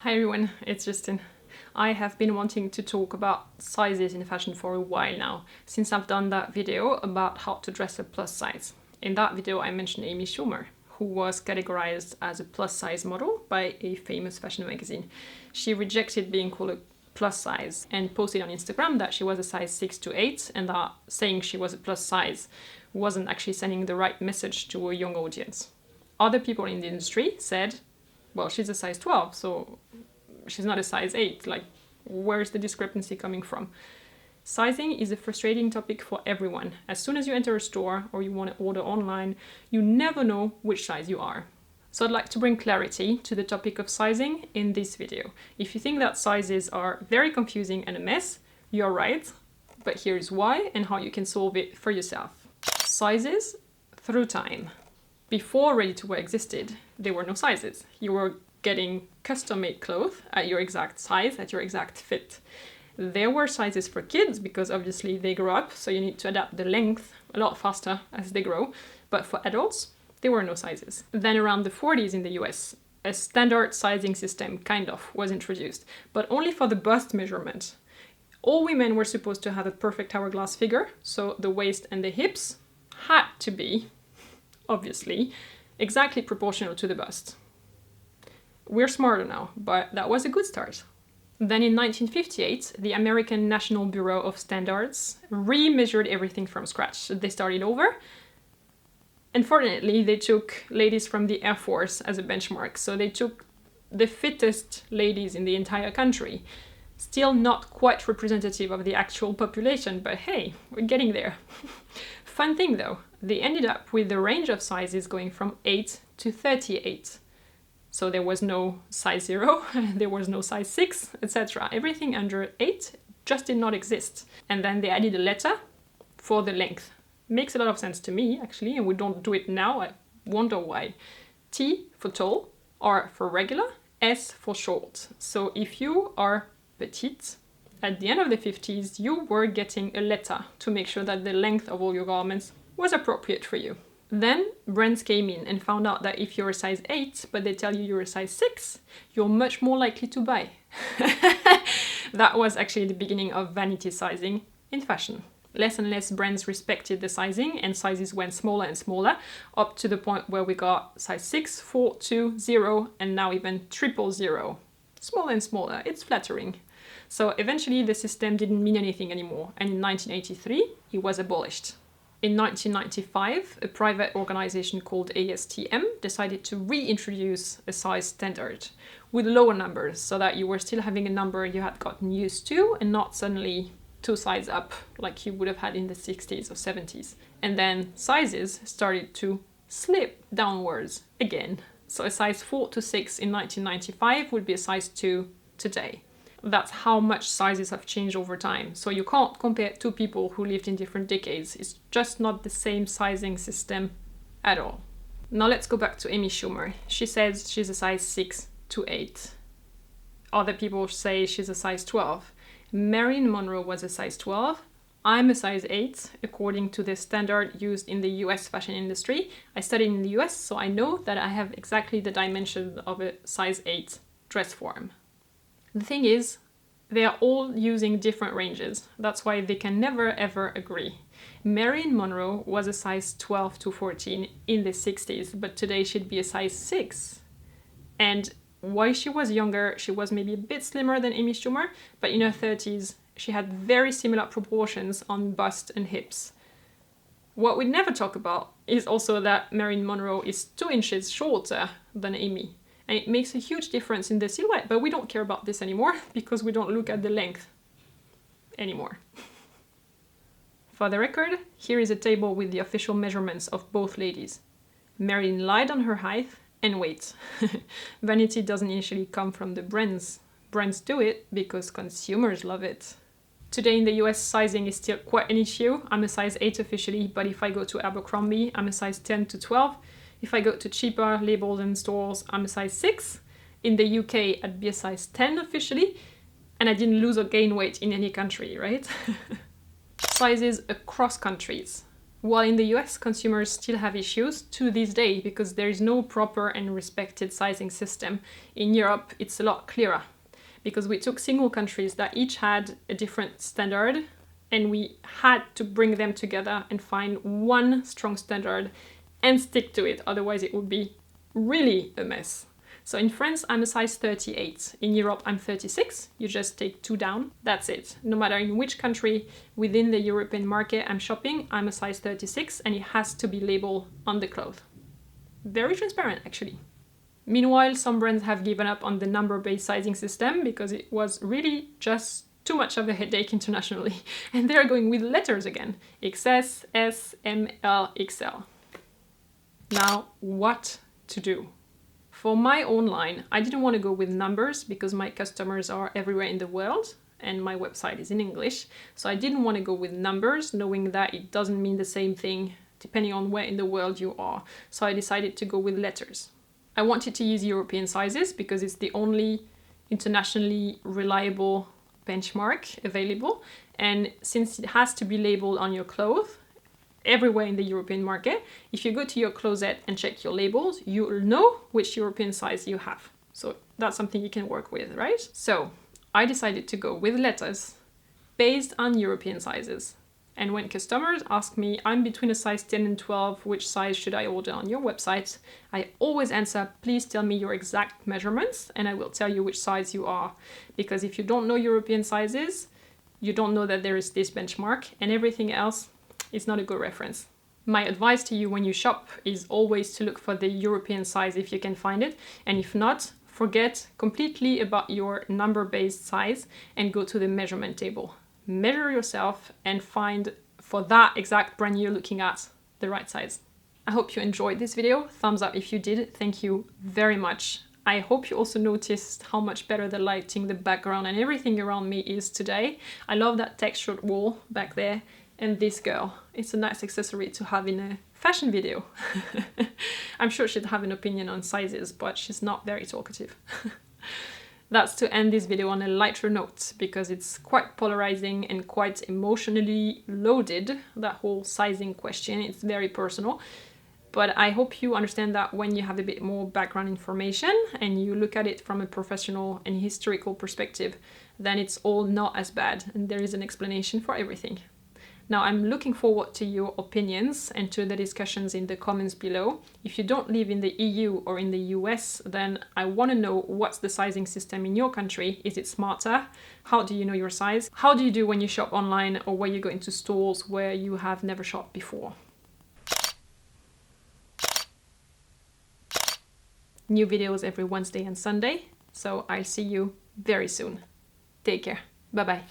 Hi everyone, it's Justine. I have been wanting to talk about sizes in fashion for a while now, since I've done that video about how to dress a plus size. In that video I mentioned Amy Schumer, who was categorized as a plus size model by a famous fashion magazine. She rejected being called a plus size and posted on Instagram that she was a size 6 to 8 and that saying she was a plus size wasn't actually sending the right message to a young audience. Other people in the industry said, well, she's a size 12, so she's not a size 8. Like, where's the discrepancy coming from? Sizing is a frustrating topic for everyone. As soon as you enter a store or you want to order online, you never know which size you are. So I'd like to bring clarity to the topic of sizing in this video. If you think that sizes are very confusing and a mess, you're right, but here's why and how you can solve it for yourself. Sizes through time. Before ready-to-wear existed, there were no sizes. You were getting custom-made clothes at your exact size, at your exact fit. There were sizes for kids because obviously they grow up, so you need to adapt the length a lot faster as they grow. But for adults, there were no sizes. Then around the 40s in the US, a standard sizing system kind of was introduced, but only for the bust measurement. All women were supposed to have a perfect hourglass figure, so the waist and the hips had to be, obviously, exactly proportional to the bust. We're smarter now, but that was a good start. Then in 1958, the American National Bureau of Standards re-measured everything from scratch. They started over. Unfortunately, they took ladies from the Air Force as a benchmark, so they took the fittest ladies in the entire country. Still not quite representative of the actual population, but hey, we're getting there. Fun thing though, they ended up with a range of sizes going from 8 to 38. So there was no size 0, there was no size 6, etc. Everything under 8 just did not exist. And then they added a letter for the length. Makes a lot of sense to me, actually, and we don't do it now. I wonder why. T for tall, R for regular, S for short. So if you are petite, at the end of the 50s, you were getting a letter to make sure that the length of all your garments was appropriate for you. Then brands came in and found out that if you're a size 8, but they tell you you're a size 6, you're much more likely to buy. That was actually the beginning of vanity sizing in fashion. Less and less brands respected the sizing and sizes went smaller and smaller, up to the point where we got size 6, 4, 2, 0, and now even 000. Smaller and smaller, it's flattering. So eventually the system didn't mean anything anymore, and in 1983 it was abolished. In 1995, a private organization called ASTM decided to reintroduce a size standard with lower numbers so that you were still having a number you had gotten used to and not suddenly 2 sizes up like you would have had in the 60s or 70s. And then sizes started to slip downwards again. So a size 4 to 6 in 1995 would be a size 2 today. That's how much sizes have changed over time. So you can't compare two people who lived in different decades. It's just not the same sizing system at all. Now let's go back to Amy Schumer. She says she's a size 6 to 8. Other people say she's a size 12. Marilyn Monroe was a size 12. I'm a size 8, according to the standard used in the US fashion industry. I studied in the US, so I know that I have exactly the dimension of a size 8 dress form. The thing is, they are all using different ranges. That's why they can never ever agree. Marilyn Monroe was a size 12 to 14 in the 60s, but today she'd be a size 6. And while she was younger, she was maybe a bit slimmer than Amy Schumer, but in her 30s, she had very similar proportions on bust and hips. What we never talk about is also that Marilyn Monroe is 2 inches shorter than Amy. And it makes a huge difference in the silhouette, but we don't care about this anymore because we don't look at the length anymore. For the record, here is a table with the official measurements of both ladies. Marilyn lied on her height and weight. Vanity doesn't initially come from the brands. Brands do it because consumers love it. Today in the US, sizing is still quite an issue. I'm a size 8 officially, but if I go to Abercrombie, I'm a size 10 to 12. If I go to cheaper labels and stores, I'm a size 6. In the UK, I'd be a size 10 officially, and I didn't lose or gain weight in any country, right? Sizes across countries. While in the US, consumers still have issues to this day because there is no proper and respected sizing system. In Europe, it's a lot clearer because we took single countries that each had a different standard and we had to bring them together and find one strong standard and stick to it. Otherwise, it would be really a mess. So in France, I'm a size 38. In Europe, I'm 36. You just take 2 down. That's it. No matter in which country within the European market I'm shopping, I'm a size 36 and it has to be labeled on the cloth. Very transparent, actually. Meanwhile, some brands have given up on the number-based sizing system because it was really just too much of a headache internationally. And they're going with letters again. XS, S, M, L, XL. Now, what to do? For my own line, I didn't want to go with numbers because my customers are everywhere in the world and my website is in English. So I didn't want to go with numbers, knowing that it doesn't mean the same thing depending on where in the world you are. So I decided to go with letters. I wanted to use European sizes because it's the only internationally reliable benchmark available. And since it has to be labeled on your clothes, everywhere in the European market, if you go to your closet and check your labels, you'll know which European size you have. So that's something you can work with, right? So I decided to go with letters based on European sizes. And when customers ask me, I'm between a size 10 and 12, which size should I order on your website? I always answer, please tell me your exact measurements and I will tell you which size you are. Because if you don't know European sizes, you don't know that there is this benchmark and everything else is not a good reference. My advice to you when you shop is always to look for the European size if you can find it. And if not, forget completely about your number-based size and go to the measurement table. Measure yourself and find for that exact brand you're looking at the right size. I hope you enjoyed this video. Thumbs up if you did. Thank you very much. I hope you also noticed how much better the lighting, the background and everything around me is today. I love that textured wall back there. And this girl, it's a nice accessory to have in a fashion video. I'm sure she'd have an opinion on sizes, but she's not very talkative. That's to end this video on a lighter note, because it's quite polarizing and quite emotionally loaded, that whole sizing question. It's very personal. But I hope you understand that when you have a bit more background information and you look at it from a professional and historical perspective, then it's all not as bad and there is an explanation for everything. Now, I'm looking forward to your opinions and to the discussions in the comments below. If you don't live in the EU or in the US, then I want to know what's the sizing system in your country. Is it smarter? How do you know your size? How do you do when you shop online or where you go into stores where you have never shopped before? New videos every Wednesday and Sunday, so I'll see you very soon. Take care. Bye-bye.